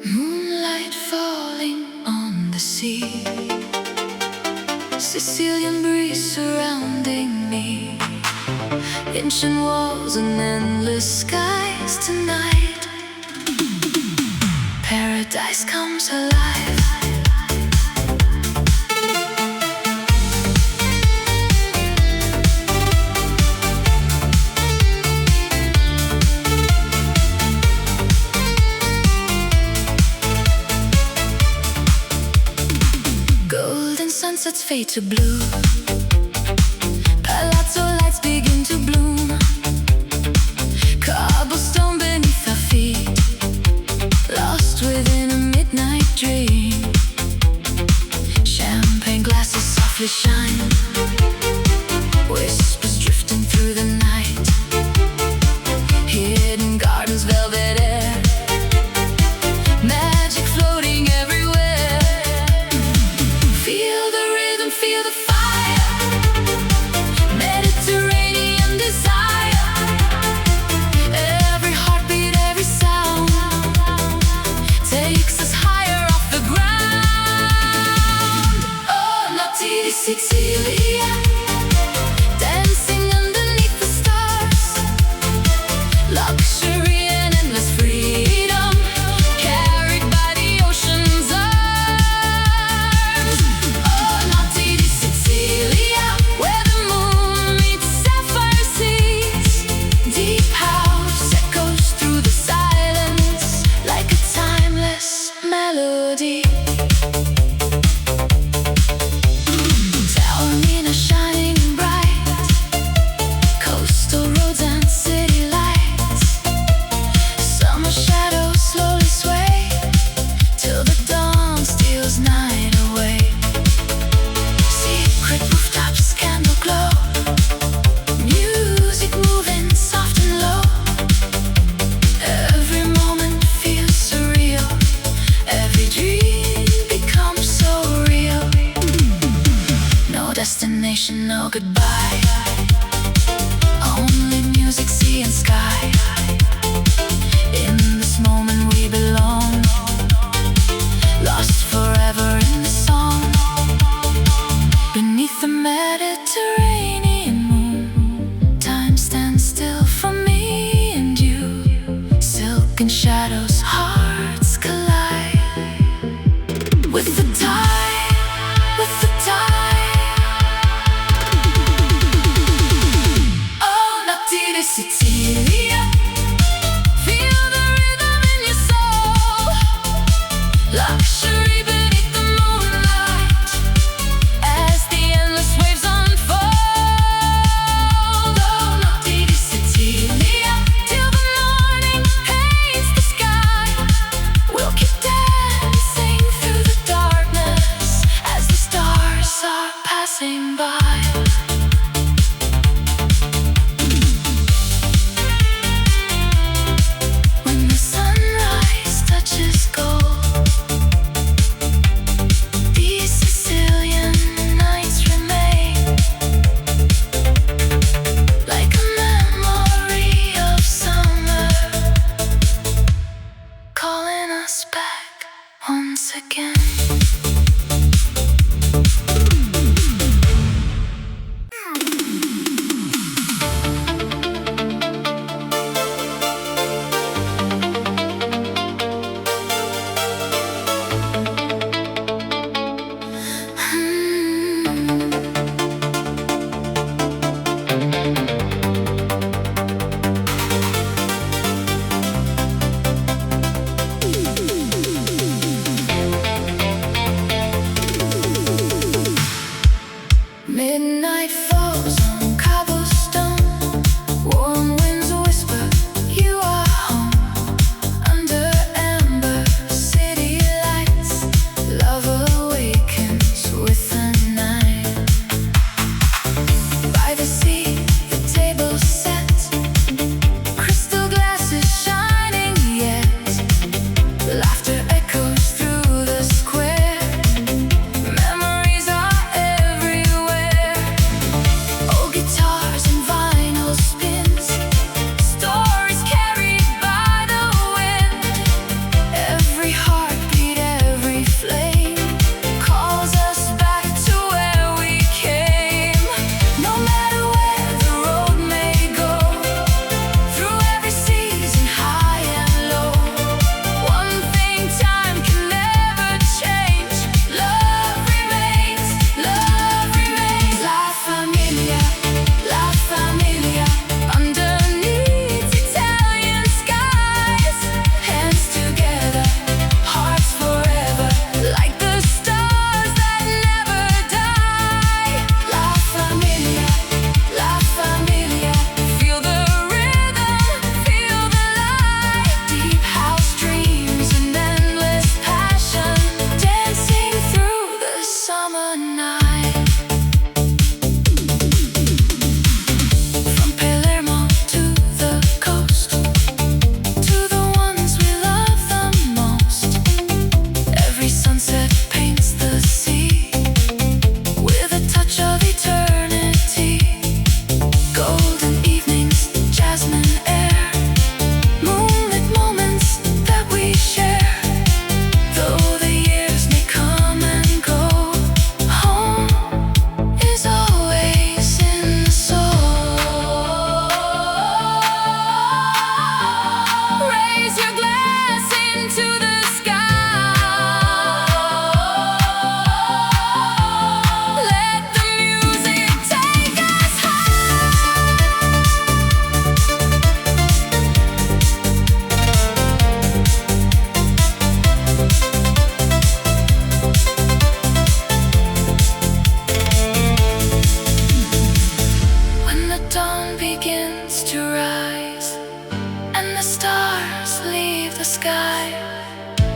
Moonlight falling on the sea, Sicilian breeze surrounding me, ancient walls and endless skies tonight. Paradise comes alive. Golden sunsets fade to blue, palazzo lights begin to bloom, cobblestone beneath our feet, lost within a midnight dream. Champagne glasses softly shine, whispers drifting through the night, hidden gardens, velvet air, magic floating everywhere. Feel the rhythm, feel the fire, Mediterranean desire. Every heartbeat, every sound takes us higher off the ground. Oh, naughty Sicilia, dancing underneath the stars. Luxury and endless freedom, carried by the ocean's arms. Oh, naughty Sicilia, where the moon meets sapphire seas. Deep house echoes through the silence like a timeless melody. Taormina shining bright, coastal roads and city lights. Summer shadows slowly sway till the dawn steals night away. Secret rooftops, candle glow, music moving soft and low. Every moment feels surreal, every dream becomes so real. No destination, no goodbye, only music, sea and sky. In this moment we belong, lost forever in the song. Beneath the Mediterranean moon, time stands still for me and you. Silken shadows, hearts collide with the tide, with the tide. Oh, naughty Sicilia, feel the rhythm in your soul. Luxury beneath the moonlight, as the endless waves unfold. Oh, naughty Sicilia, till the morning paints the sky. We'll keep dancing through the darkness as the stars are passing by. When the sunrise touches gold, these Sicilian nights remain like a memory of summer, calling us back once again.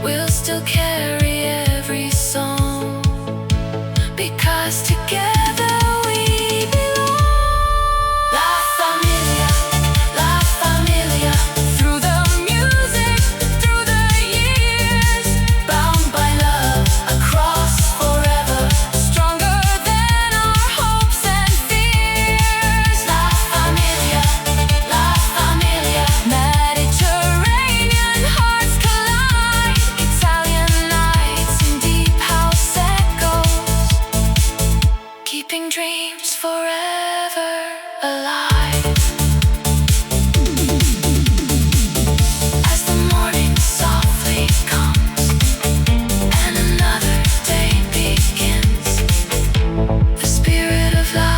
we'll still carry every song, because together we belong. La familia, la familia. Through the music, through the years, bound by love, across forever, stronger than our hopes and fears. La familia, la familia. Mediterranean hearts collide, Italian nights in deep house echoes, keeping dreams forever alive. As the morning softly comes and another day begins, the spirit of La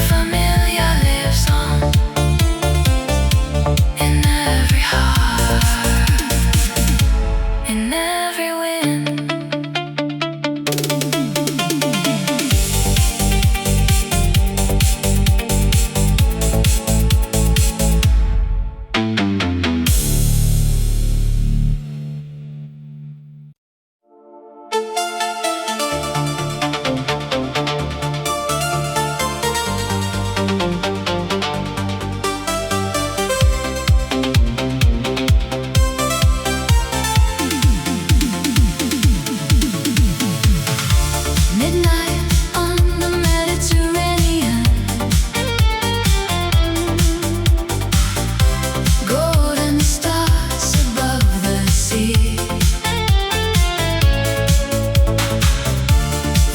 Familia lives on in every heart, in every wind. Midnight on the Mediterranean, golden stars above the sea,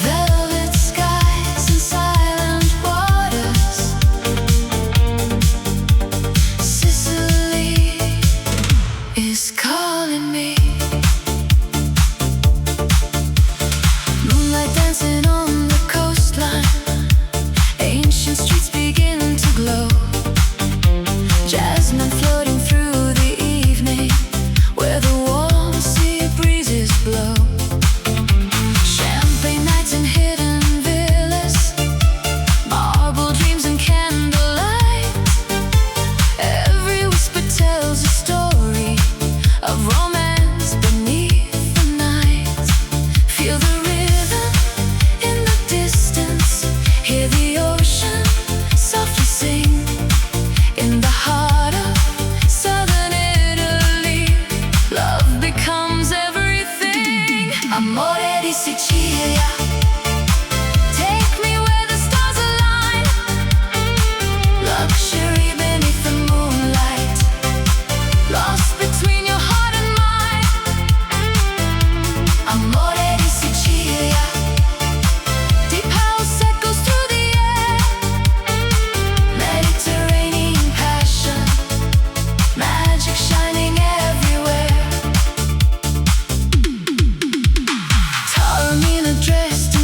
velvet skies and silent waters. Sicily is calling me. Moonlight dancing on the coastline, ancient streets begin to glow. Jasmine floating through the evening, where the warm sea breezes blow. Champagne nights in hidden villas, marble dreams and candlelight. Every whisper tells a story of romance beneath the night. Feel the rhythm in the distance, hear the ocean softly sing. In the heart of southern Italy, love becomes everything. Amore di Sicilia, take me where the stars align. Luxury beneath the moonlight, lost between your heart and mine. Amore di Sicilia, deep house echoes through the air. Mediterranean passion, magic shining everywhere. Taormina dressed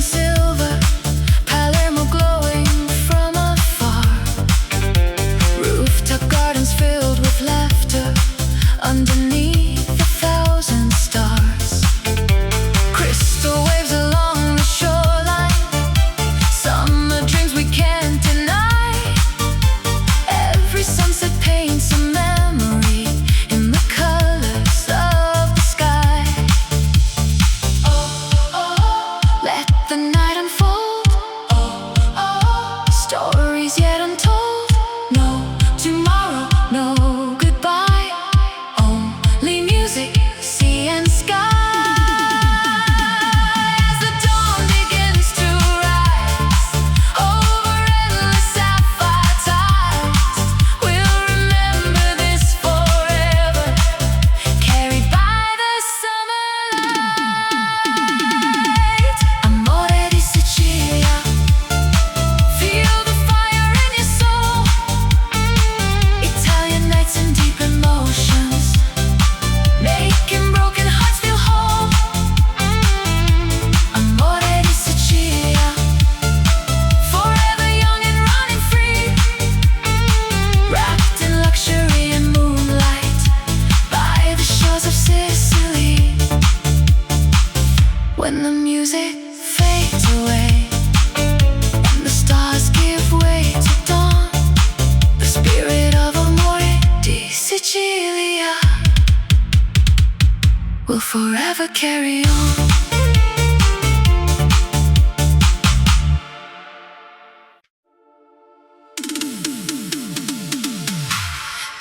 forever carry on.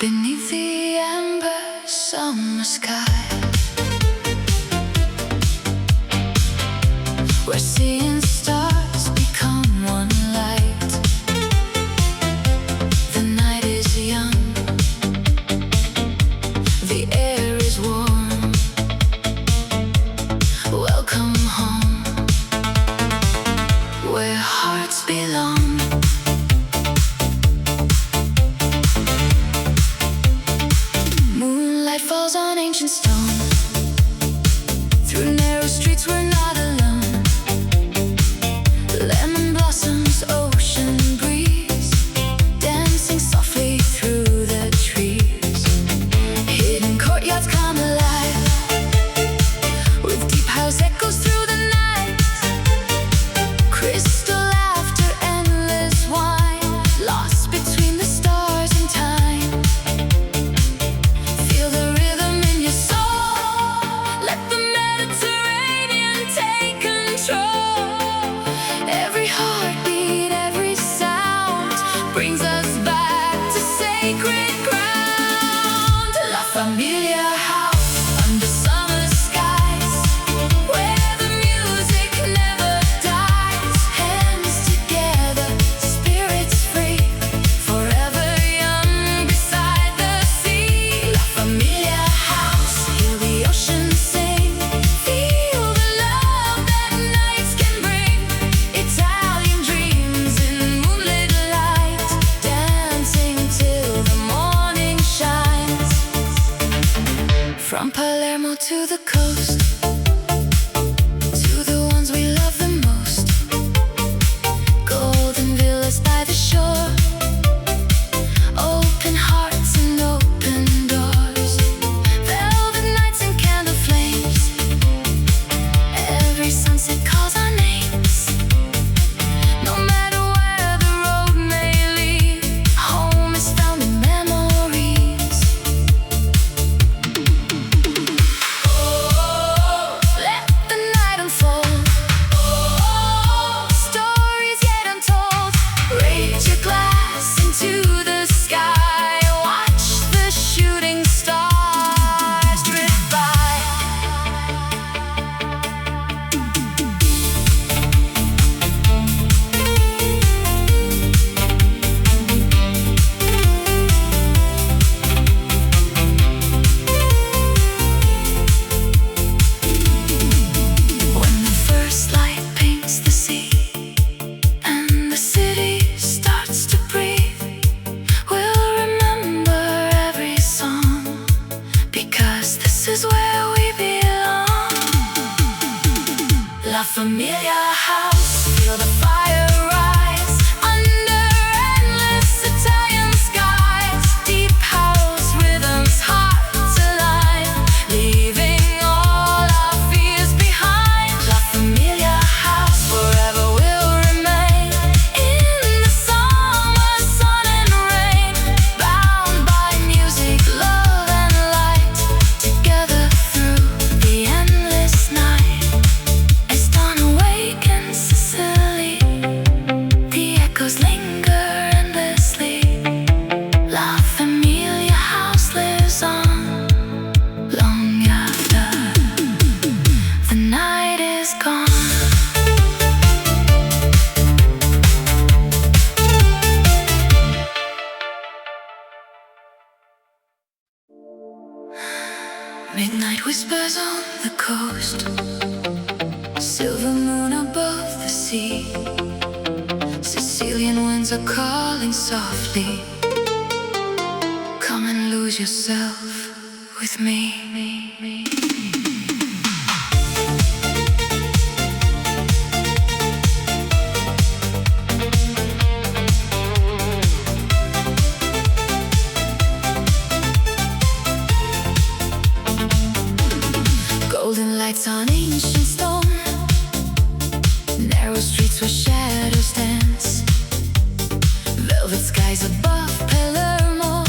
Beneath the amber summer sky, we're seeing stars become one light. The night is young, the air is warm. Welcome home, where hearts belong. Moonlight falls on ancient stone. Through narrow streets we're not alone. Lemon blossoms, ocean breeze, dancing softly through the trees. Hidden courtyards come alive, with deep house echoes through the night. Crystal laughter, endless wine, lost between the stars and time. Feel the rhythm in your soul, let the Mediterranean take control. Every heartbeat, every sound brings us back to sacred ground. La Familia house under summer skies, where the music never dies. Hands together, spirits free, forever young beside the sea. La Familia house, hear the ocean sing, feel the love that nights can bring. Italian dreams in moonlit light, dancing till the morning shines. From Palermo to the coast, to the ones we love the most. Golden villas by the shore, open hearts and open doors. Velvet nights and candle flames, every sunset calls our names. No matter where the road may lead, home is found in memories. Oh, let the night unfold. Oh, stories yet untold. Raise your glass into the sky, watch the shooting stars drift by. When the first light paints the sea and the city starts to breathe, we'll remember every song, because this is where we belong. La Familia house, feel the fire rise under endless Italian skies. Deep house rhythms, hearts align, leaving all our fears behind. La Familia house, forever will remain in the summer sun and rain. Bound by music, love and light, together through the endless night. As dawn awakens Sicily, the echoes linger endlessly. La Familia house lives on long after the night is gone. Midnight whispers on the coast, silver moon above the sea. Sicilian winds are calling softly, come and lose yourself with me. Golden lights on ancient stone, narrow streets where shadows dance. Velvet skies above Palermo,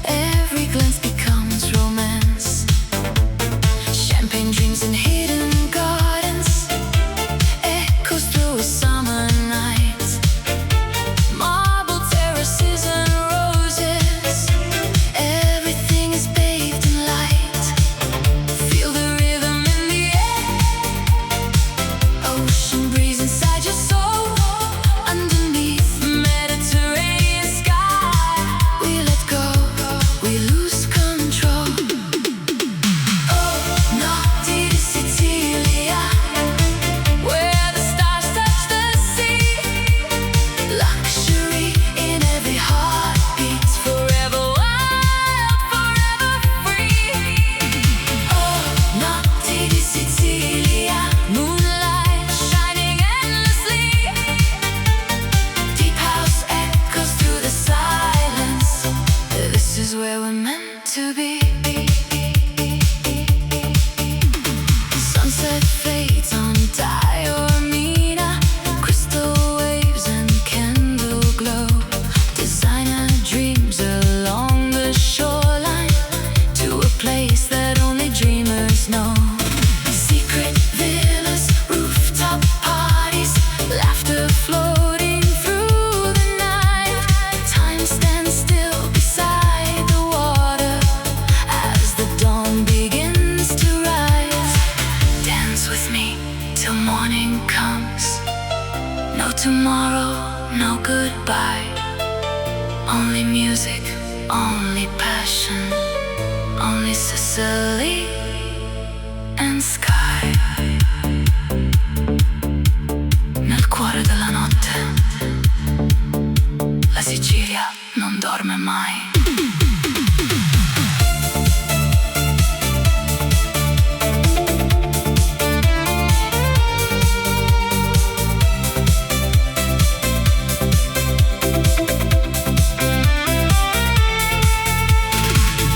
every glance becomes romance. Champagne champagne dreams in hidden gardens, echoes through a summer night, marble terraces and roses, everything is bathed in light. Feel the rhythm in the air, ocean breeze inside your soul, underneath Mediterranean sky. We let go, we lose control. Oh, naughty Sicilia, where the stars touch the sea. Luxury in every heartbeat, forever wild, forever free. Oh, naughty Sicilia, moonlight shining endlessly. Deep house echoes through the silence. This is where we're meant to be. Sunset fades on Diormina, crystal waves and candle glow. Designer dreams along the shoreline, to a place that only dreamers know. Secret villas, rooftop parties, laughter floating through the night. Time stands still beside the water as the dawn begins to rise. Dance with me till morning comes. No tomorrow, no goodbye. Only music, only passion, only Sicily and sky. Nel cuore della notte, la Sicilia non dorme mai.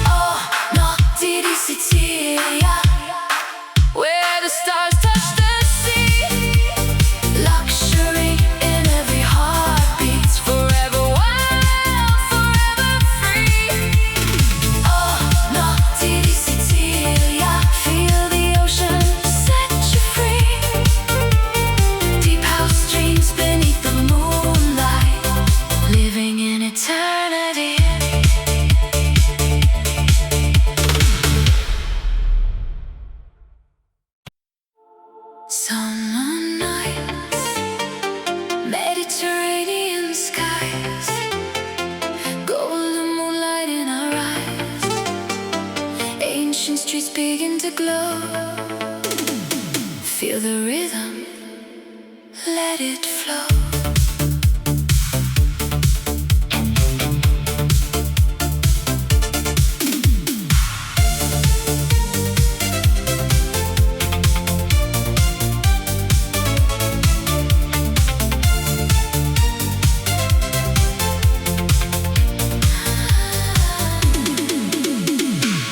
Oh, naughty Sicilia, where the stars touch the sea. Luxury in every heartbeat, forever wild, forever free. Oh, naughty Sicilia, feel the ocean set you free. Deep house dreams beneath the moonlight, living in eternity. Summer nights, Mediterranean skies, golden moonlight in our eyes, ancient streets begin to glow. Feel the rhythm, let it flow.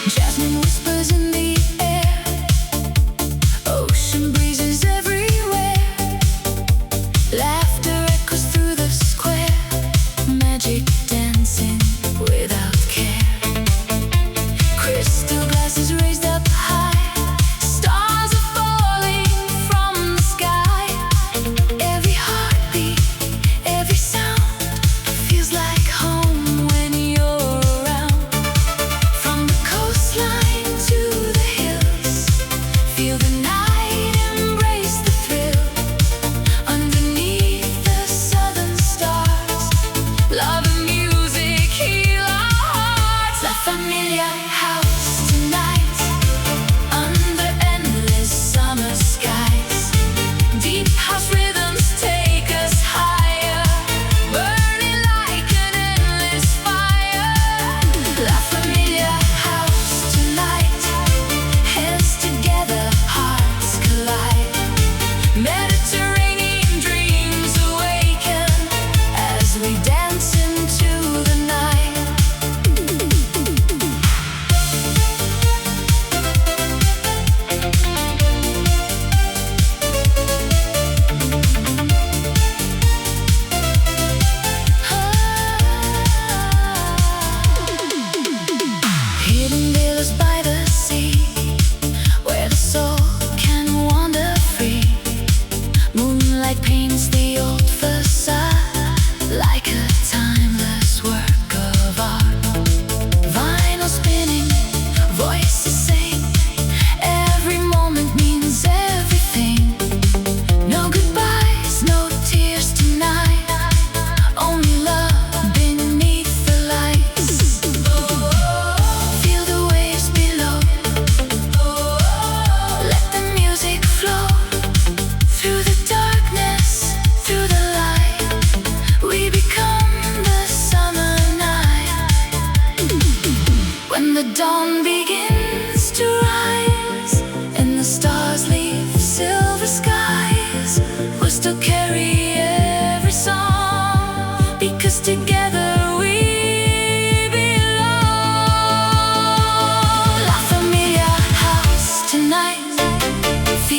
Jasmine whispers in the air, ocean breezes everywhere, laughter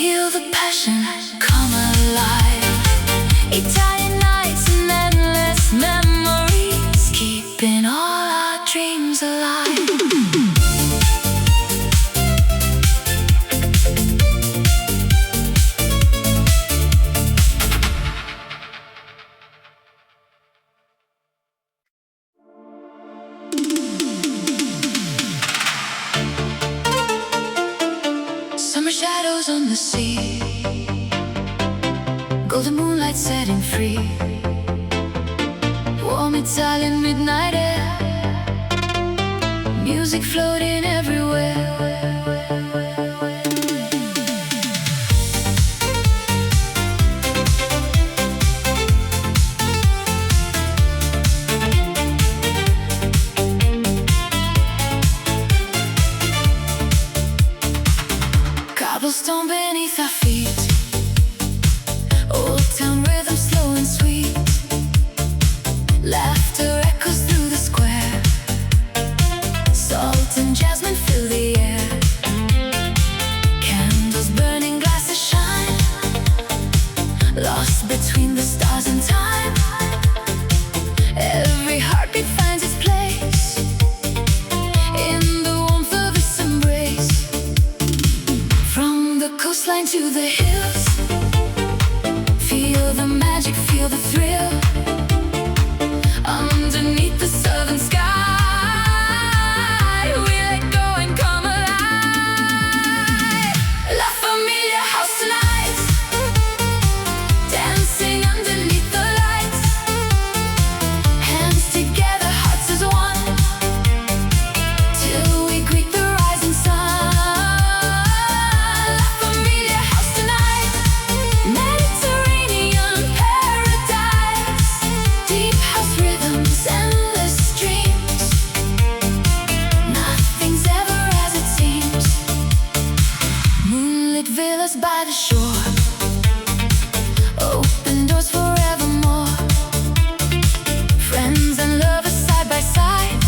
Feel the passion come alive. Italian nights and endless memories, keeping all our dreams alive. Summer shadows on the sea, golden moonlight setting free, warm Italian midnight air, music floating everywhere. Cobblestone beneath our feet, old town rhythm slow and sweet, laughter echoes through the square, salt and jasmine fill the air, candles burning, glasses shine, lost between the stars and time. Every heartbeat finds its place in the warmth of its embrace. From the coastline to the hills, feel the magic, feel the thrill. Underneath the southern sky, we let go and come alive. La Familia house tonight, dancing underneath the lights, hands together, hearts as one, till we greet the rising sun. La Familia house tonight, Mediterranean paradise, deep house rhythms, endless dreams. Nothing's ever as it seems. Moonlit villas by the shore, open doors forevermore. Friends and lovers side by side,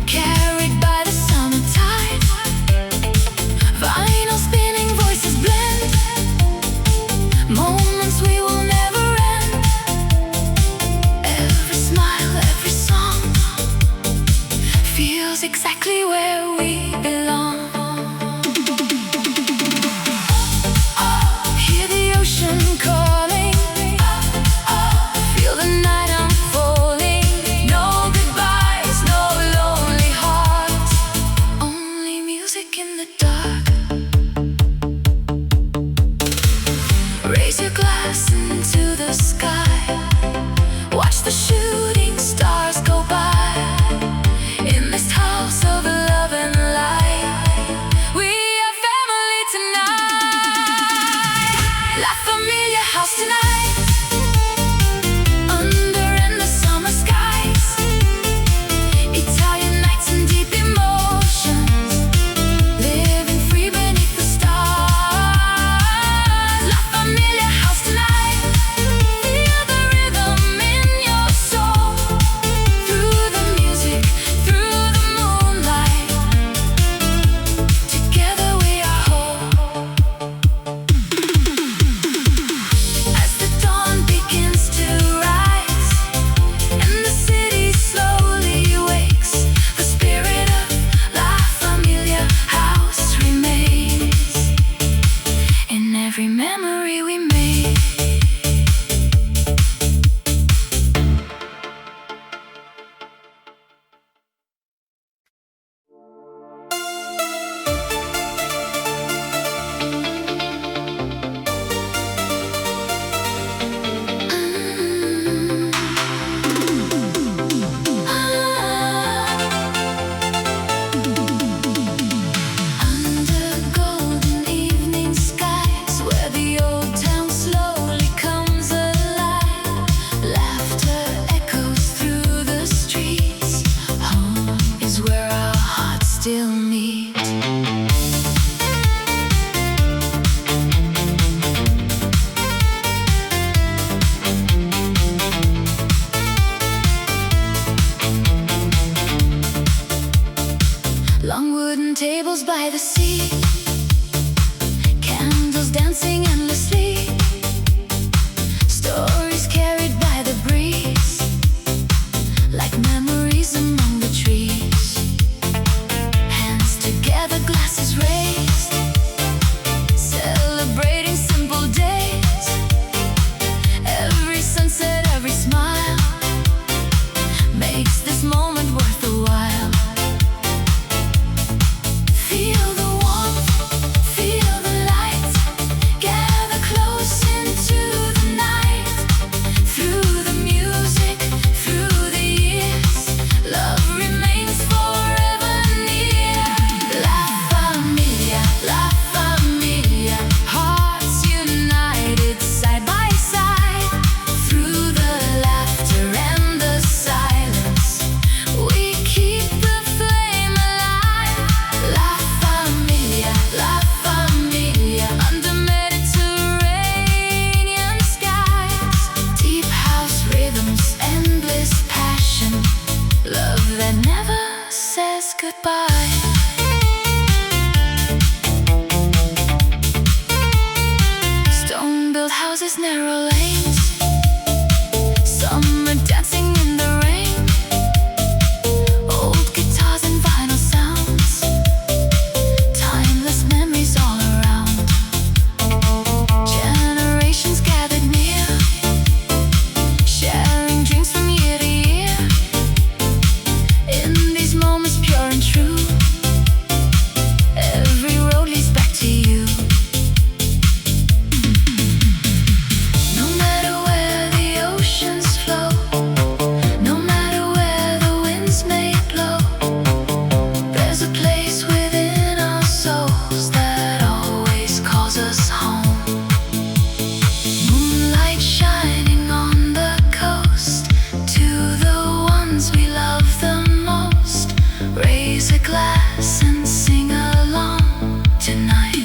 carried by the summer tide. Vinyl spinning, voices blend, moments we will never end. Every smile, every song feels exactly where we belong. Hear the ocean calling, feel the night unfolding. No goodbyes, no lonely hearts, only music in the dark. Raise your glass into the sky, watch the shooting stars go by. In this house of love and light, we are family tonight. La Familia house tonight, under endless summer skies, Italian nights and deep emotions, living free beneath the stars. La Familia house tonight, feel the rhythm in your soul, through the music, through the moonlight, together we are whole. As the these narrow lanes, summer dancing in the rain, old guitars and vinyl sounds, timeless memories all around. Generations gathered near, sharing dreams from year to year. In these moments pure and true, every road leads back to you. No matter where the oceans flow, no matter where the winds may blow, there's a place within our souls that always calls us home. Moonlight shining on the coast, to the ones we love the most. Raise a glass and sing along tonight.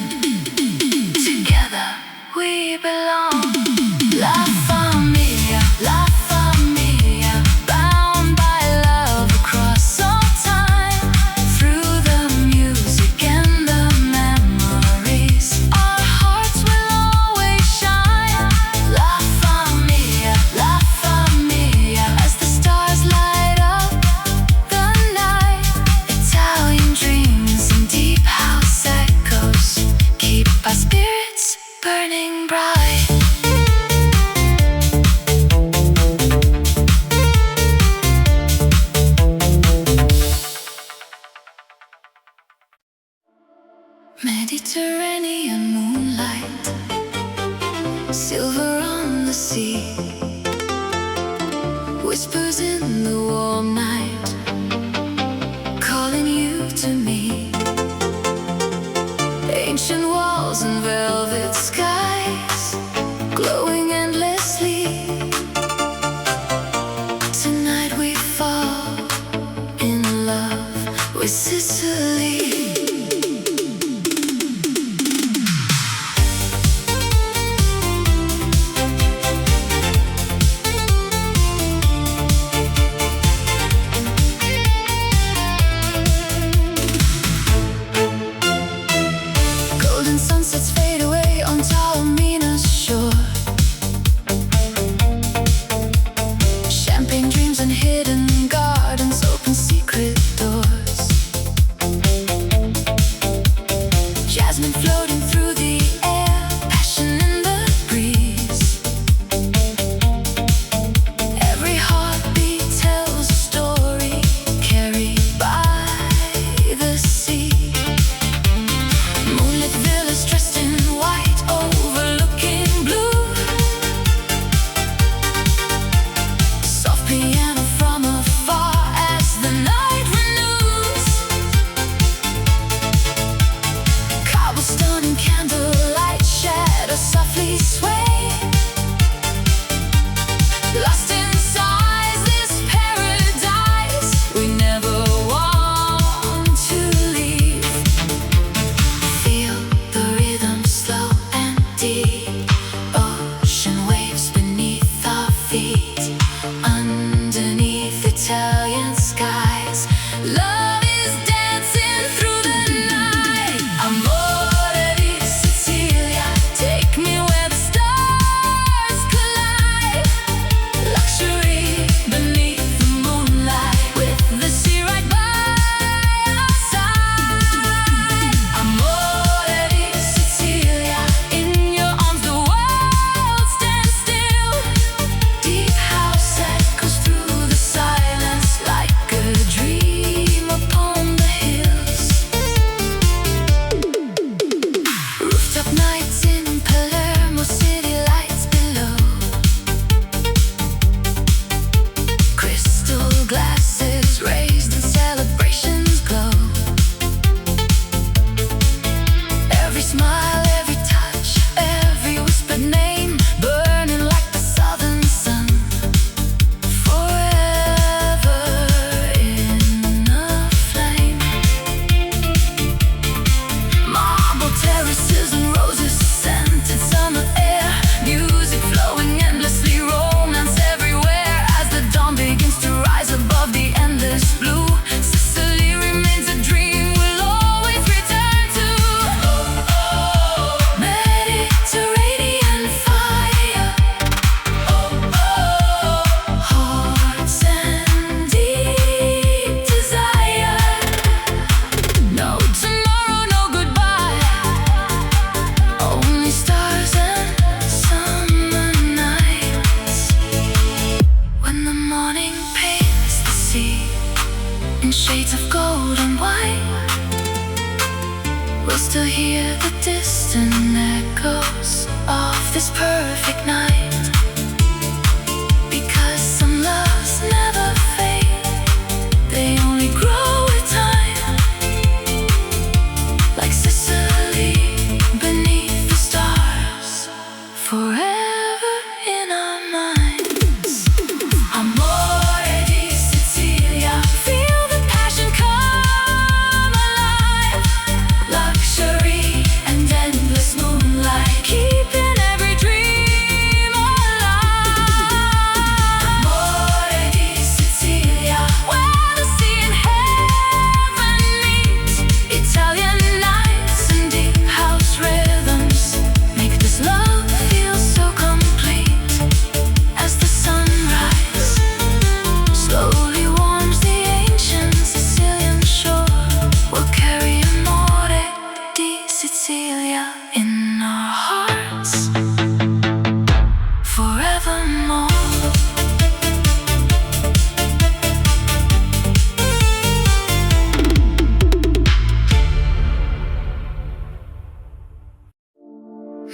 Together we belong. La familia, bound by love across all time. Through the music and the memories, our hearts will always shine. La familia, as the stars light up the night. Italian dreams and deep house echoes keep our spirits burning bright. Mediterranean moonlight, silver on the sea, whispers in the warm night, calling you to me. Ancient walls and velvet skies, glowing endlessly. Tonight we fall in love with Sicily. Golden sunsets fade away on Taormina's shore. Champagne dreams and hidden gardens open secret doors. Jasmine floating through the air, passion in the breeze. Every heartbeat tells a story carried by the sea. Moonlit villas dressed in white, overlooking blue. Soft piano from afar as the night renews. Cobblestone and candlelight shadows softly sway. Lost inside this paradise, we never want to leave. Feel the rhythm slow and deep, ocean waves beneath our feet. Underneath Italian skies, love is dancing through the night. Amore di distant echoes of this perfect night. Because some loves never fade, they only grow with time. Like Sicily beneath the stars, forever in our minds. Amore di Sicilia, feel the passion come alive. Luxury and endless moonlight, keeping every dream alive. Amore di Sicilia, where the sea and heaven meet. Italian nights and deep house rhythms make this love feel so complete. As the sunrise slowly warms the ancient Sicilian shore, we'll carry amore di Sicilia in our hearts forevermore.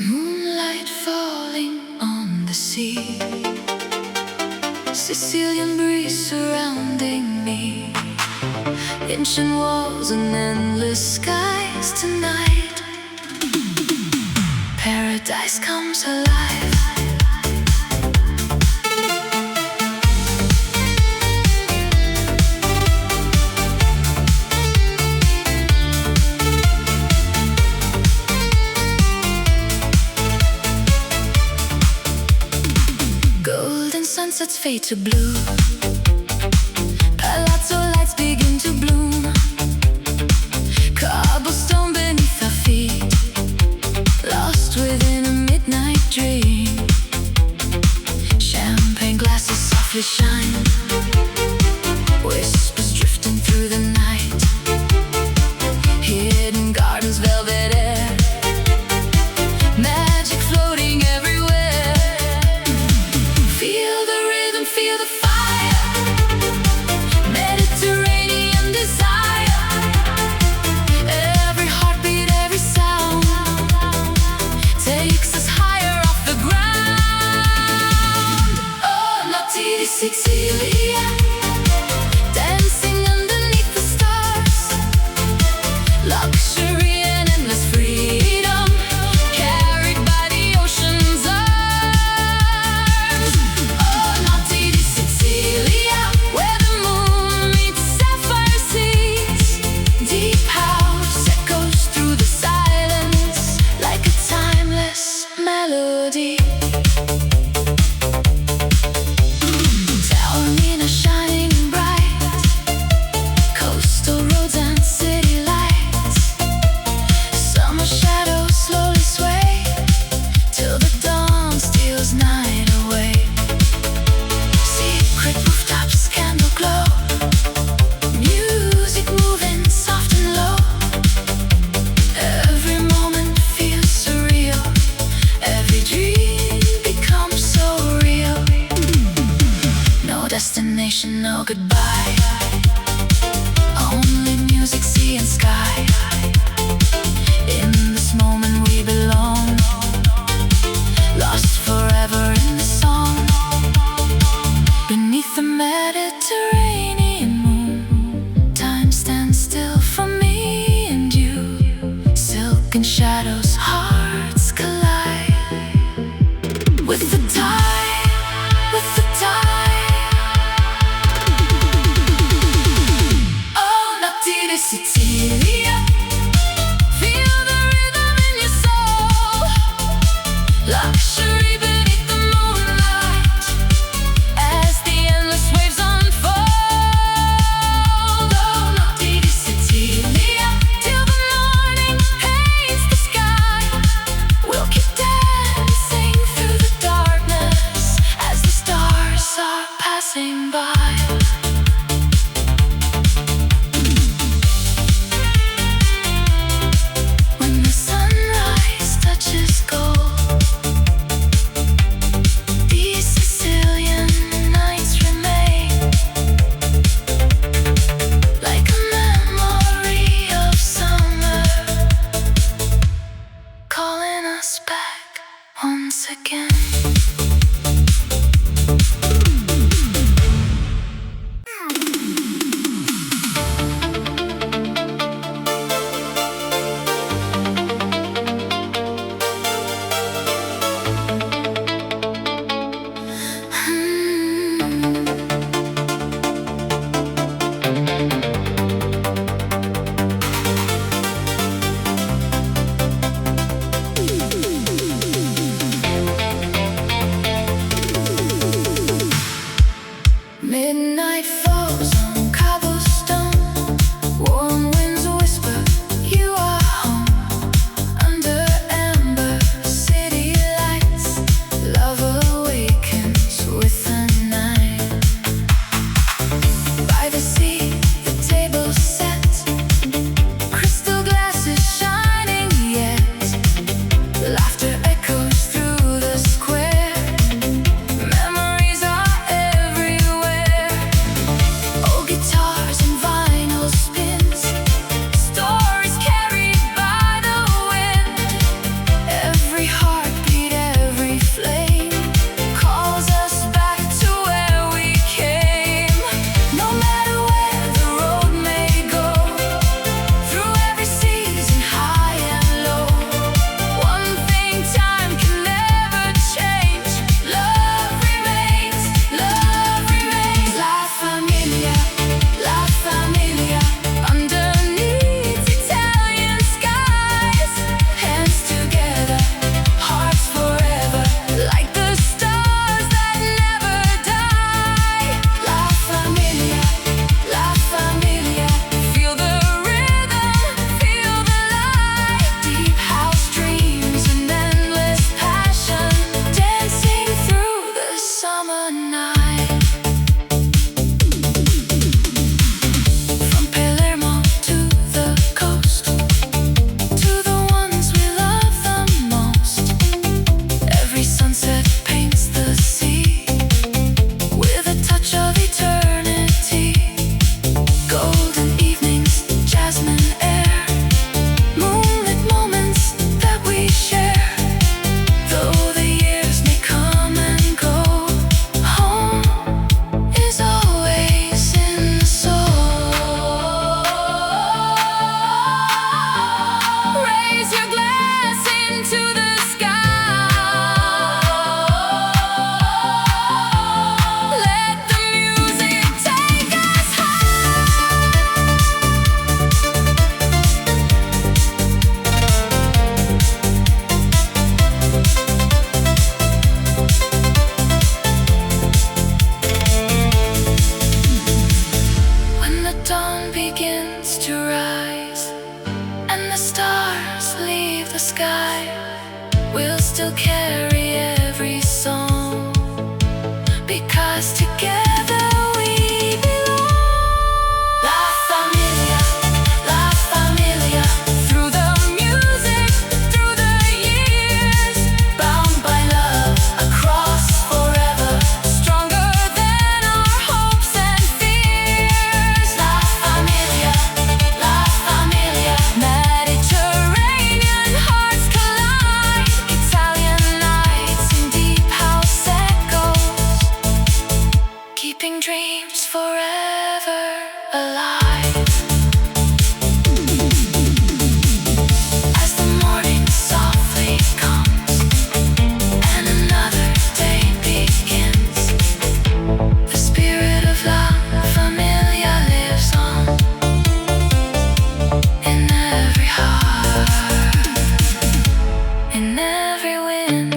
Moonlight falling on the sea, Sicilian breeze surrounding me, ancient walls and endless skies tonight. Paradise comes alive. Golden sunsets fade to blue, palazzo lights begin to bloom. Cobblestone beneath our feet, lost within a midnight dream. Champagne glasses softly shine, whispers drifting through the night. Hidden gardens, velvet air, magic floating everywhere. Feel the rhythm, feel the fire, Mediterranean desire. Every heartbeat, every sound takes us higher off the ground. Oh, notti di Sicilia, dancing underneath the stars. Luxury and endless freedom, carried by the ocean's arms. Oh, notti di Sicilia, where the moon meets sapphire seas. Deep house echoes through the silence like a timeless melody. Taormina shining bright, coastal roads and city lights. Summer shadows slowly sway till the dawn steals night away. Secret rooftops, candle glow, music moving soft and low. Every moment feels surreal, every dream becomes so real. No destination, no goodbye, only music, sea and sky. In this moment we belong, lost forever in the song. Beneath the Mediterranean moon, time stands still for me and you. Silken shadows, hearts collide with the tide, with the tide. us back once again. Midnight falls on cobblestone, warm winds whisper, you are home. Under amber city lights, love awakens with the night. By the sea, the table set, crystal glasses shining yet. Laughter echoes through the square. Memories are everywhere. Old guitars and vinyl spins, stories carried by the wind. Every heartbeat, every flame calls us back to where we came. No matter where the road may go, through every season, high and low, one thing time can never change: love remains, love remains. La familia, underneath Italian skies. Hands together, hearts forever, like the stars that never die. La familia, feel the rhythm, feel the light. Deep house dreams and endless passion, dancing through the summer night. From Palermo to the coast, to the ones we love the most. Every sunset paints the sea with a touch of eternity. Golden evenings, jasmine air, moonlit moments that we share. Though the years may come and go, home is always in soul. Raise your glass into the sky. Let the music take us when the dawn begins to rise and the stars leave the sky. We'll still carry every song, because together we belong. La familia, through the music, through the years, bound by love across forever, stronger than our hopes and fears. La familia, Mediterranean hearts collide. Italian nights in deep house echoes, keeping dreams forever alive. As the morning softly comes and another day begins, the spirit of La Familia lives on in every heart, in every wind.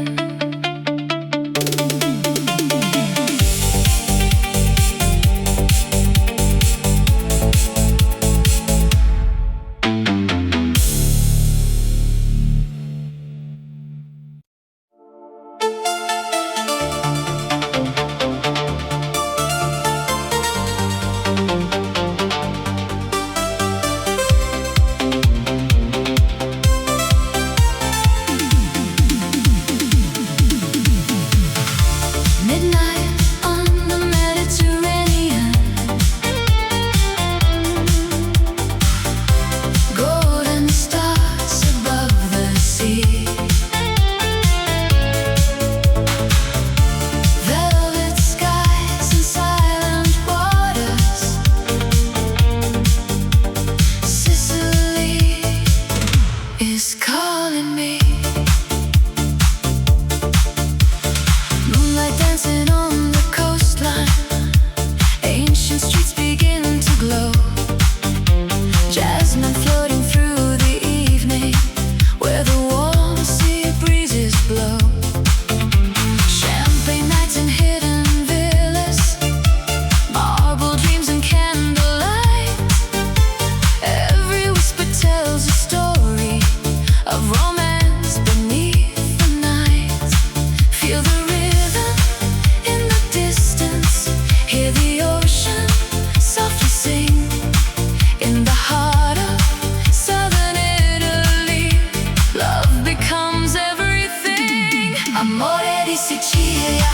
Amore di Sicilia.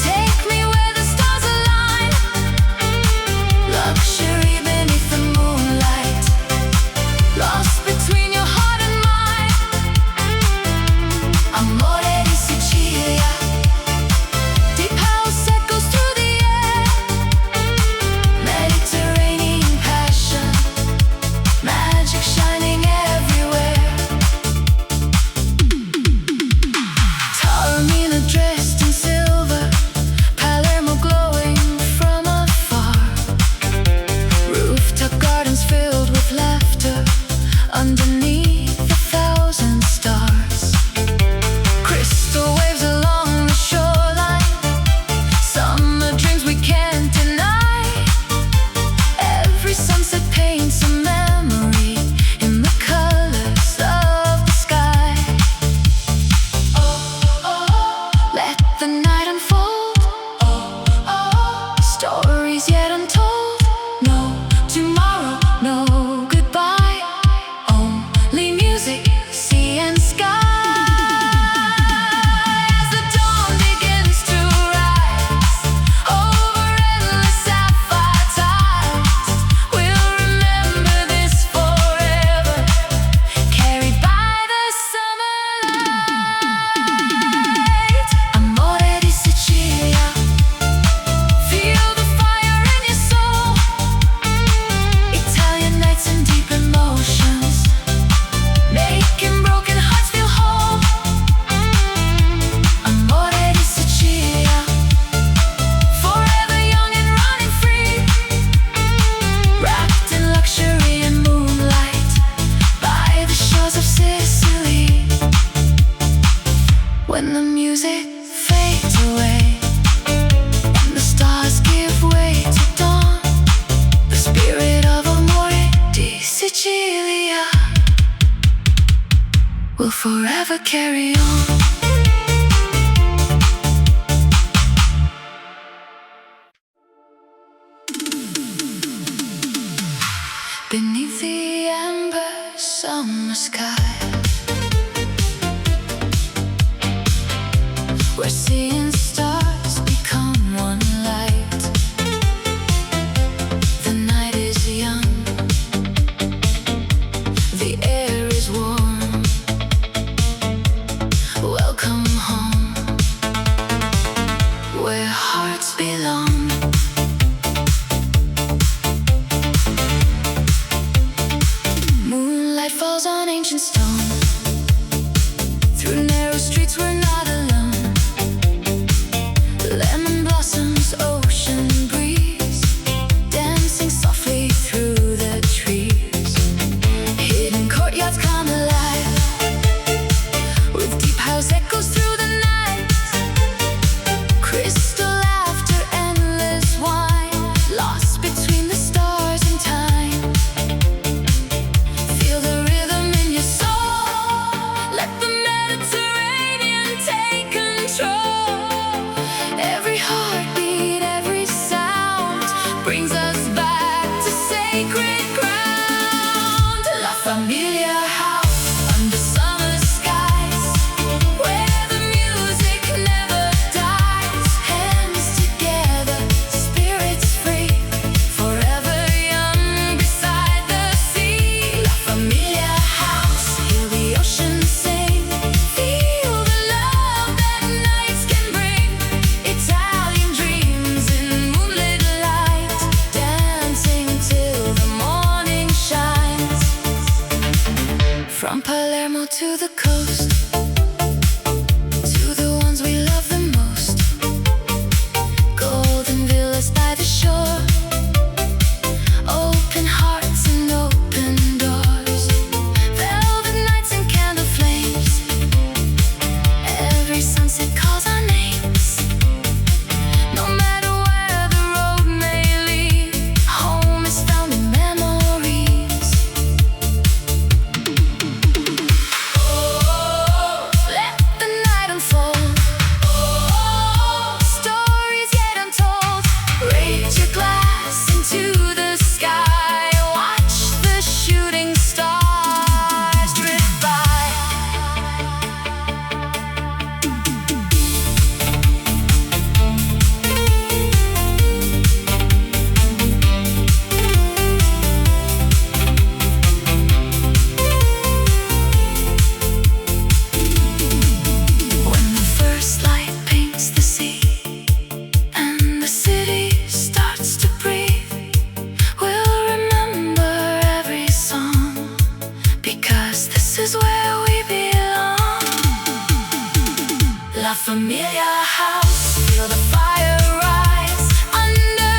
Take me where the stars align. Luxury beneath the moonlight. Lost between your heart and mine. Amore di Sicilia. Deep house echoes through the air. Mediterranean passion. Magic shining everywhere. Taormina dressed in silver. Palermo glowing from afar. Rooftop gardens filled with laughter. Underneath 1,000 stars. Crystal waves along the shoreline. Summer dreams we can't deny. Every sunset paints a memory in the colors of the sky. Let the night unfold. Stories yet untold. No tomorrow, no goodbye. Only music, sea and sky. As the dawn begins to rise over endless sapphire tides, we'll remember this forever, carried by the summer light. Amore di Sicilia. Feel the fire in your soul. Italian nights and deep emotions, making broken hearts feel whole. Amore di Sicilia. Forever young and running free. Wrapped in luxury and moonlight by the shores of Sicily. When the music fades away and the stars give way to dawn, the spirit of Amore di Sicilia will forever carry on. Beneath the amber summer sky, where sea and stars become one light. The night is young, the air is warm. Welcome home, where hearts belong. Moonlight falls on ancient stone. Through narrow streets we're not alone. Lemon blossoms, ocean breeze, dancing softly through the trees. Hidden courtyards come alive, with deep house echoes through the night. Crystal laughter, endless wine, lost between the stars and time. Feel the rhythm in your soul. Let the Mediterranean take control. Every heartbeat, every sound brings us back to sacred ground. La Familia house under summer skies, where the music never dies. Hands together, spirits free, forever young beside the sea. La Familia house, hear the ocean sing. Feel the love that nights can bring. Italian dreams in moonlit light, dancing till the morning shines. From Palermo to the coast, to the ones we love the most. Golden villas by the shore, open hearts and open doors. Velvet nights and candle flames, every sunset calls our names. No matter where the road may lead, home is found in memories. Oh, La Familia house, feel the fire rise under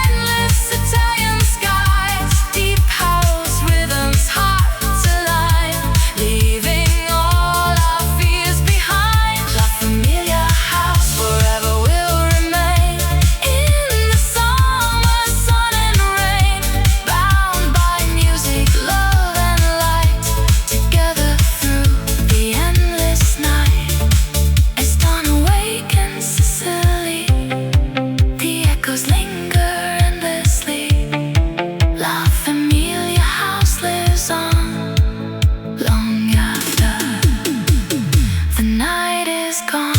endless Italian skies. Deep house rhythms, hearts align, leaving all our fears behind. La Familia house forever will remain in the summer sun and rain, bound by music, love and light, together through the endless night. As dawn awakens Sicily, the echoes linger endlessly. La Familia house lives on long after the night is gone.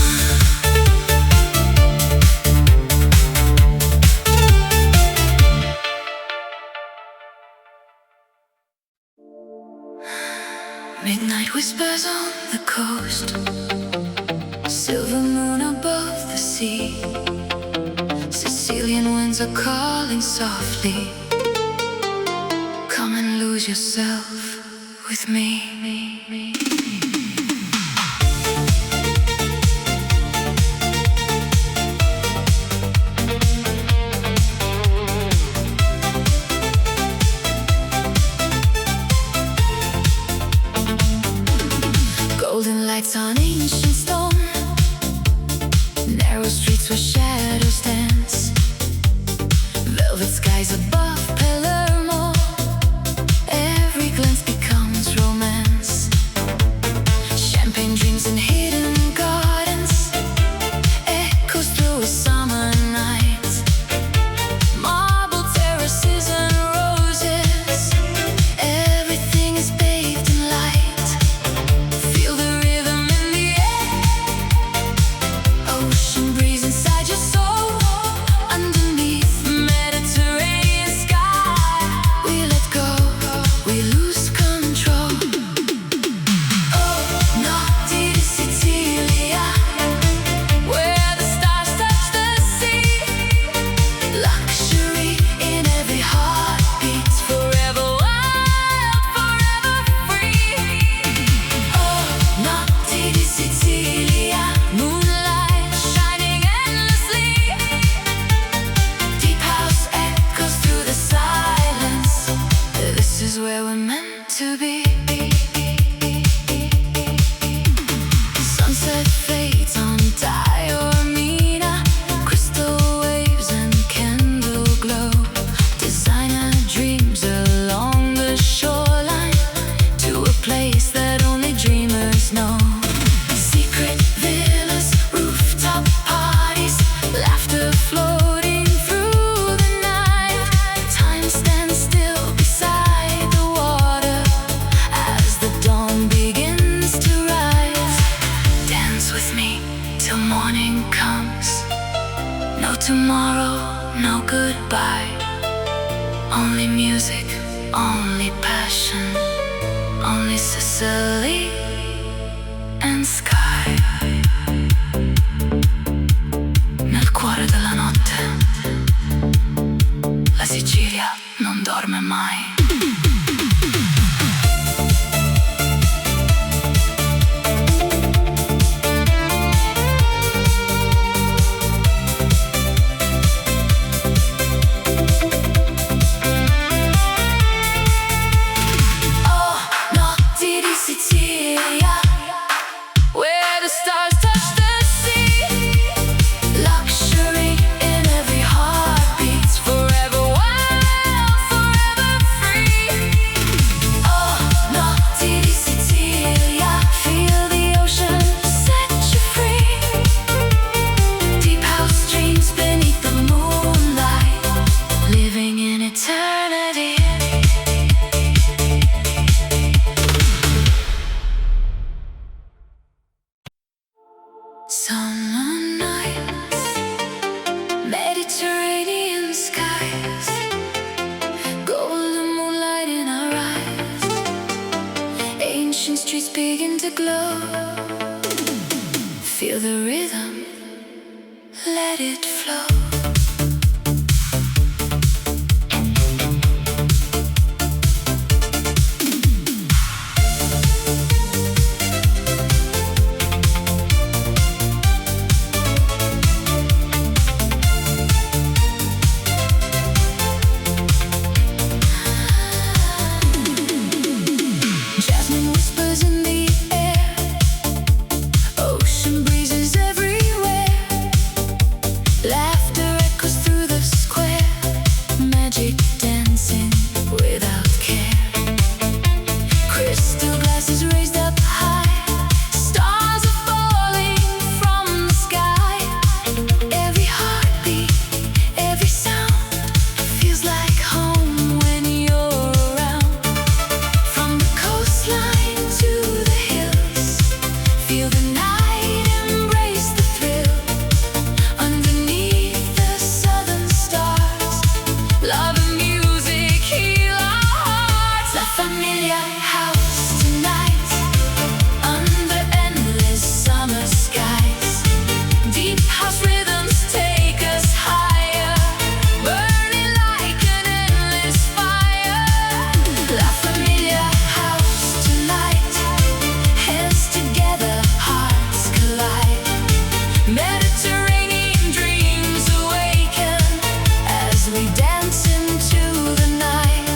Midnight whispers on the coast, silver moon above the sea. Sicilian winds are calling softly. Come and lose yourself with me. Golden lights on ancient stone, narrow streets where shadows dance, velvet skies above Palermo. Every glance becomes romance, champagne dreams in hidden gardens, echoes through a summer night, marble terraces and roses. Everything is bathed in light. Feel the rhythm in the air, ocean breeze inside your soul. Underneath the Mediterranean sky, we let go, we lose control. Oh, naughty Sicilia, where the stars touch the sea. Luxury in every heartbeat, forever wild, forever free. Oh, naughty Sicilia, moonlight shining endlessly. Deep house echoes through the silence. This is where we're meant to be. Sunset fades on Diormina, crystal waves and candle glow. Designer dreams along the shoreline, to a place that only dreamers know. Secret villas, rooftop parties, laughter floating through the night. Time stands still beside the water as the dawn begins to rise. Dance with me till morning comes. No tomorrow, no goodbye. Only music, only passion, only Sicily and sky. Nel cuore della notte, la Sicilia non dorme mai. Oh, naughty Sicilia, where the stars touch the sea. Luxury in every heartbeat, forever wild, forever free. Oh, naughty Sicilia, feel the ocean set you free. Deep house dreams beneath the moonlight, living in eternity. Summer nights, Mediterranean skies, golden moonlight in our eyes. Ancient streets begin to glow. Feel the rhythm, let it flow. Feel the night, embrace the thrill. Underneath the southern stars, love and music heal our hearts. La Familia house tonight, under endless summer skies. Deep house rhythms take us higher, burning like an endless fire. La Familia house tonight, hands together, hearts collide. Mediterranean dreams awaken as we dance into the night.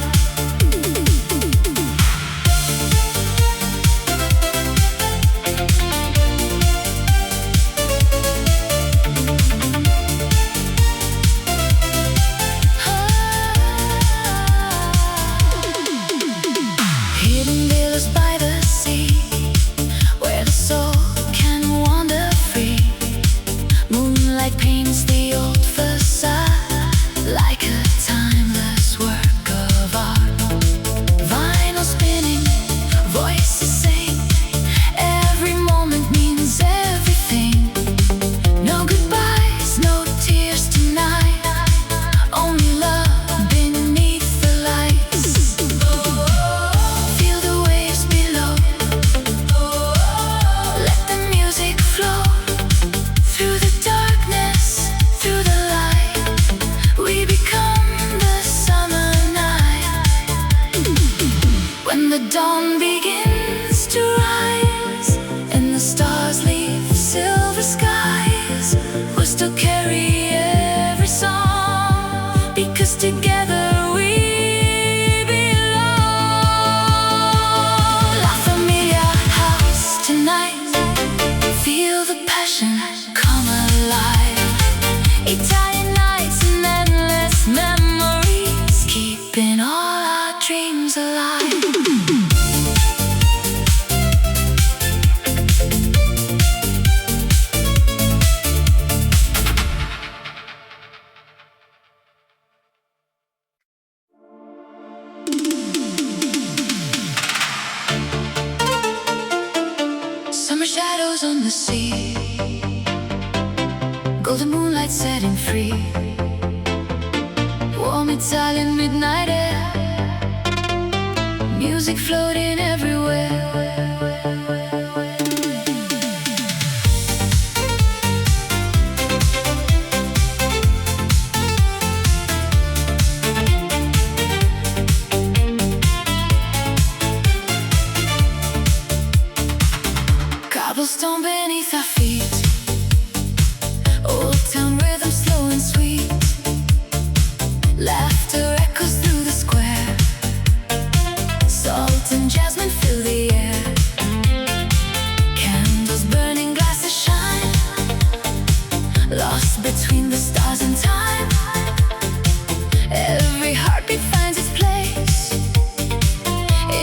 Hidden villas by the sea, where the soul can wander free. Moonlight paints the old facade like a timeless work of art. Vinyl spinning, voices sing. Every moment means everything. No goodbyes, no tears tonight. Only love beneath the lights. Feel the waves below. Let the music flow. Through the darkness, through the light, we become the summer night. When the dawn begins to rise and the stars leave silver skies, we'll still carry every song, because together we belong. La Familia house tonight, feel the passion come alive. Italian nights and endless memories, keeping all our dreams alive. Summer shadows on the sea, golden moonlight setting free. Warm Italian midnight air, music floating everywhere. Cobblestone beneath our feet, old town rhythm slow and sweet. Laughter echoes through the square, salt and jasmine fill the air. Candles burning, glasses shine, lost between the stars and time. Every heartbeat finds its place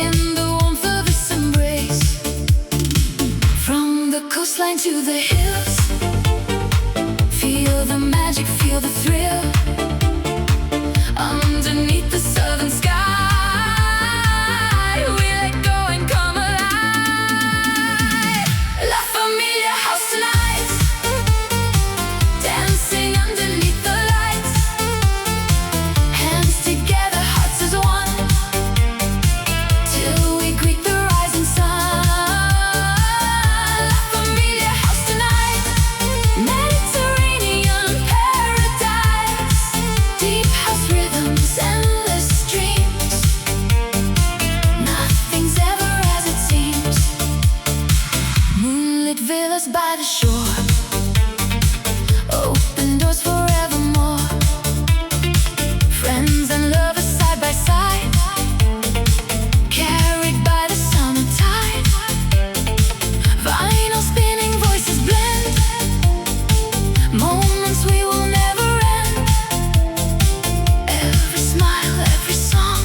in the warmth of its embrace. From the coastline to the hills, feel the magic, feel the thrill. Underneath the southern sky, we let go and come alive. La Familia house tonight, dancing underneath the lights. Hands together, hearts as one, till we greet the rising sun. La Familia house tonight, Mediterranean paradise. Deep house rhythms, endless dreams. Nothing's ever as it seems. Moonlit villas by the shore, open doors forevermore. Friends and lovers side by side, carried by the summer tide. Vinyl spinning, voices blend, moments we will never end. Every smile, every song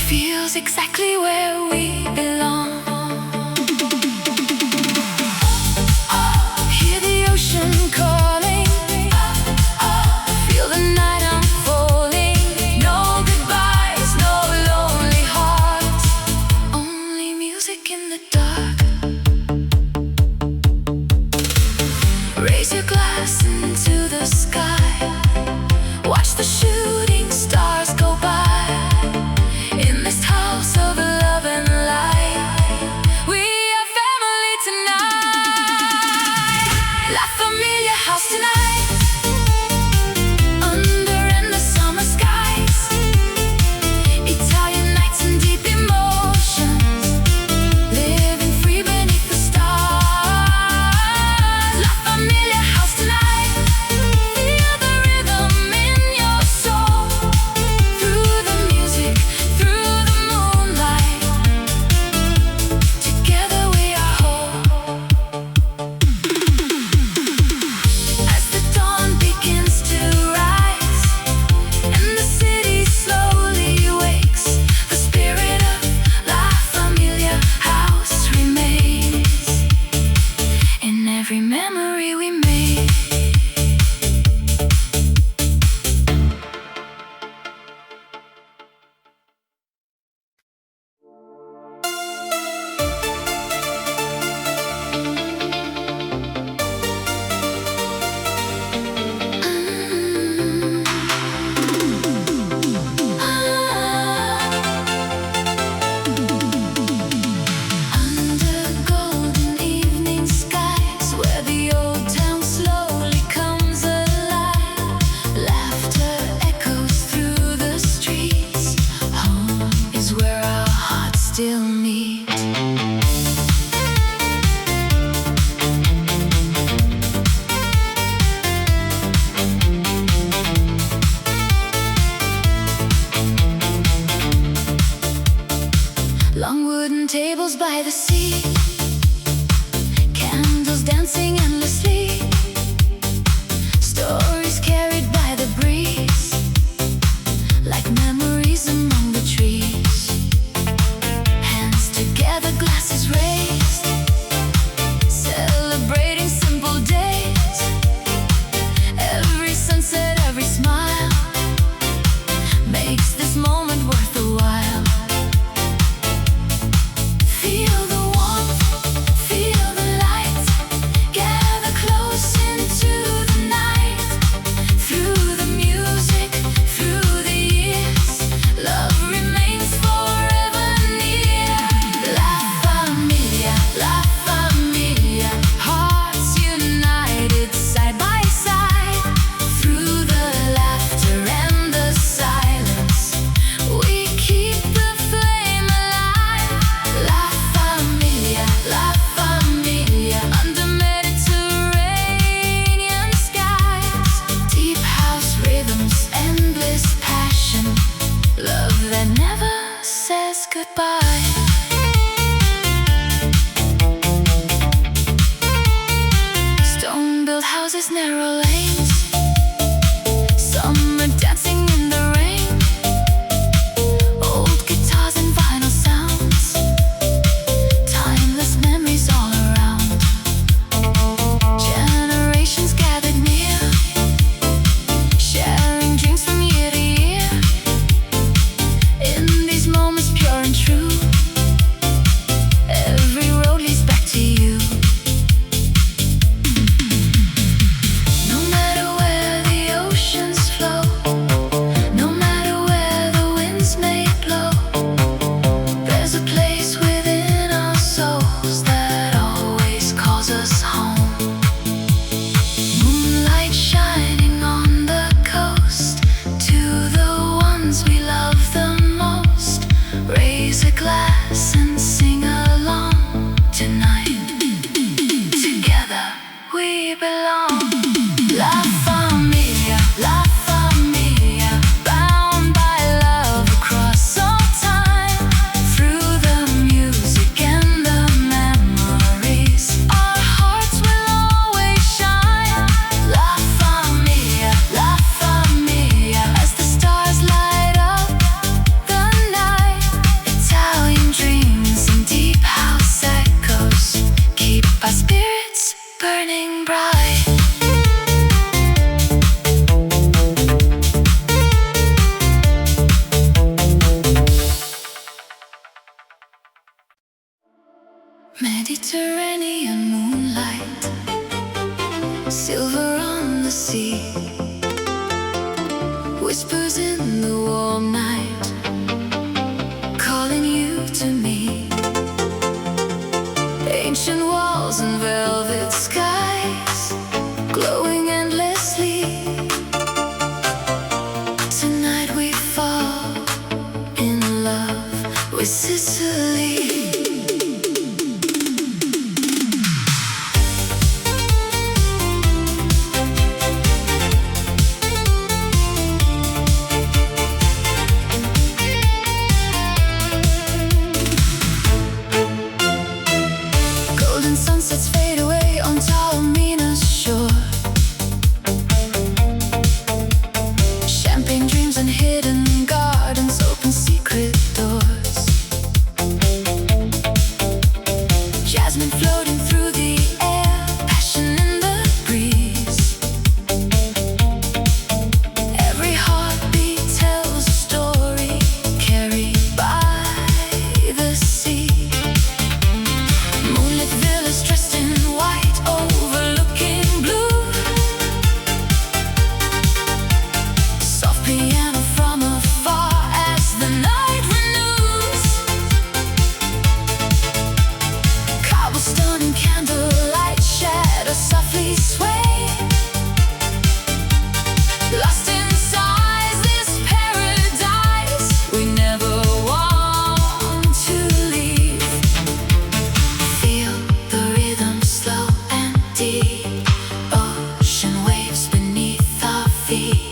feels exactly where we belong. Oh, Raise your glass into the sky. Watch the shooting stars go by. In this house of love and light, we are family tonight. La Familia house tonight. Under endless summer skies, Italian nights and deep emotions, living free beneath the stars. La Familia house tonight. Feel the rhythm in your soul, through the music, through the moonlight. Together we are whole. As the dawn begins to rise and the city slowly wakes, the spirit of La Familia house remains in every memory we made. Under golden evening skies, where the old town slowly comes alive, laughter echoes through the streets. Home is where our hearts still meet. Long wooden tables by the sea, candles dancing endlessly, stories carried by the breeze, like memories among the trees. Hands together, glasses raised, celebrating simple days. Every sunset, every smile makes this moment worth the while. Feel the warmth, feel the light, gather close into the night. Through the music, through the years, love remains forever near. La Familia, hearts united side by side. Through the laughter and the silence, we keep the flame alive. La Familia, under Mediterranean skies. Deep house rhythms, endless passion, love that never says goodbye. Stone-built houses, narrow lanes, summer dancing in the rain. Old guitars and vinyl sounds, timeless memories all around. Generations gathered near, sharing dreams from year to year. In these moments pure and true, every road leads back to you. No matter where the oceans flow, no matter where the winds may blow, there's a place within our souls that always calls us home. Moonlight shining on the coast, to the ones we love the most. Raise a glass and sing along tonight. Together we belong. La Familia, bound by love across all time. Through the music and the memories, our hearts will always shine. La Familia, as the stars light up the night. Italian dreams and deep house echoes keep our spirits burning bright. Mediterranean moonlight, silver on the sea, whispers in the warm night, calling you to me. Ancient walls and velvet skies, glowing endlessly. Tonight we fall in love with Sicily. Sunsets fade away on Taormina's shore. Champagne dreams and hidden gardens open secret doors. Jasmine floating through the air, passion in the breeze. Every heartbeat tells a story carried by the sea. Moonlit villas dressed in white, overlooking blue. Soft piano from afar as the night renews. Cobblestone and candlelight shadows softly sway. Lost inside this paradise, we never want to leave. Feel the rhythm slow and deep, ocean waves beneath our feet.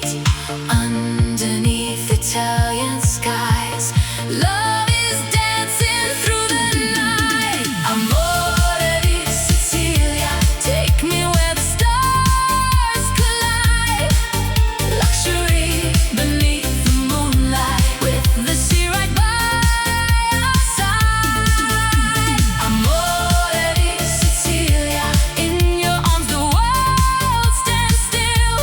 Underneath Italian skies, love is dancing through the night. Amore di Sicilia, take me where the stars collide. Luxury beneath the moonlight, with the sea right by our side. Amore di Sicilia, in your arms the world stands still.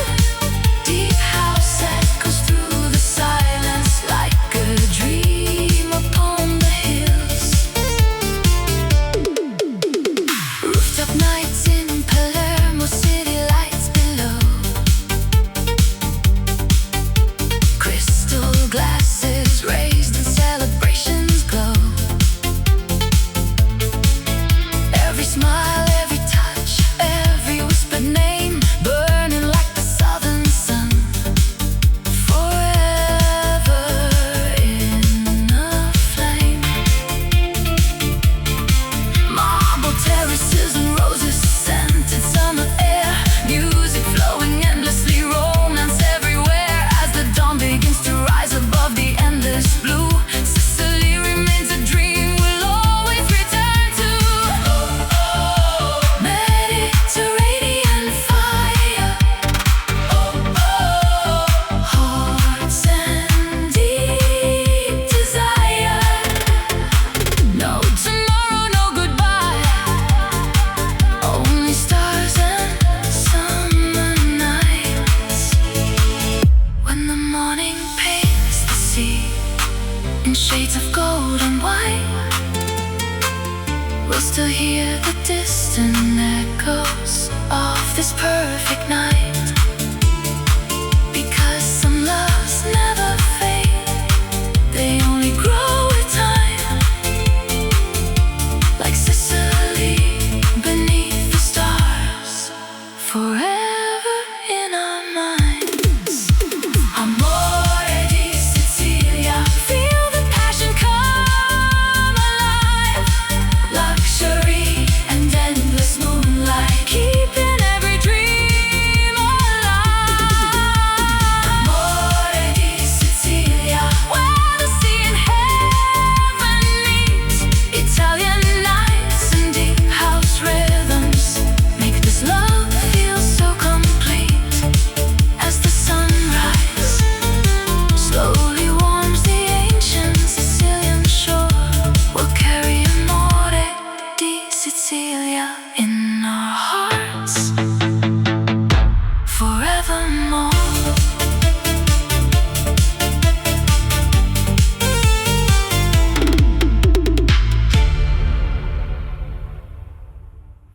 Deep house echoes through the silence like a dream upon the hills. Rooftop nights in Palermo, city lights below. Crystal glasses raised and celebrations glow. Every smile, every touch, every whispered name, burning like the southern sun. Forever in a flame. Marble terraces and roses, scented summer air. Music flowing endlessly, romance everywhere. As the dawn begins to rise above the endless blue, Sicily remains a dream we'll always return to. Oh, oh, Mediterranean fire. Oh, oh, hearts and deep desire. No tomorrow, no goodbye, only stars and summer nights. When the morning paints the sea in shades of gold and white, we'll still hear the distant echoes of this perfect night. Because some loves never fade, they only grow with time. Like Sicily beneath the stars, forever in our minds. Amore di Sicilia, feel the passion come alive. Luxury and endless moonlight, keeping every dream alive. Amore di Sicilia, where the sea and heaven meet. Italian nights and deep house rhythms make this love feel so complete. As the sunrise slowly warms the ancient Sicilian shore, we'll carry Amore di Sicilia in our hearts.